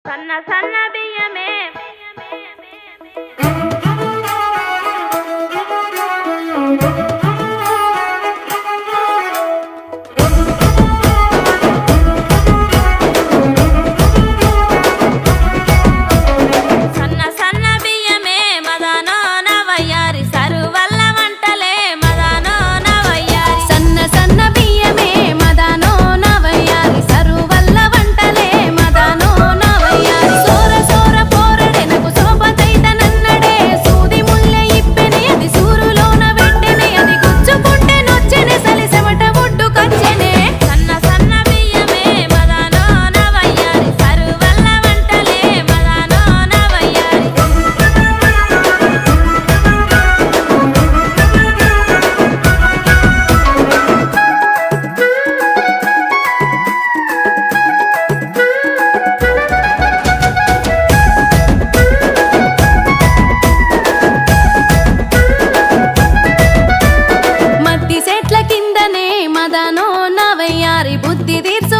సన్న సన్న బియ్యమే సన్న సన్న బియ్యమే మదనో నవయ్యారి సరువల్ల వంటలే మదనో నవయ్యారి సన్న సన్న బియ్యమే మదనో నవయ్యారి సరువల్ల వంటలే మదనో నవయ్యారి సోర సోర పోరడెనకు శోభతైత నన్నడే సూది ముల్లె ఇప్పెనే అది సూరులోన వెట్టెనే అది గుచ్చుకుంటే నొచ్చెనే సలిసెమట ఒడ్డు కచ్చెనే సన్న సన్న బియ్యమే మదనో నవయ్యారి సరువల్ల వంటలే మదనో నవయ్యారి మద్ది చెట్ల కిందనే మదనో నవయ్యారి బుద్ధి తీర్చు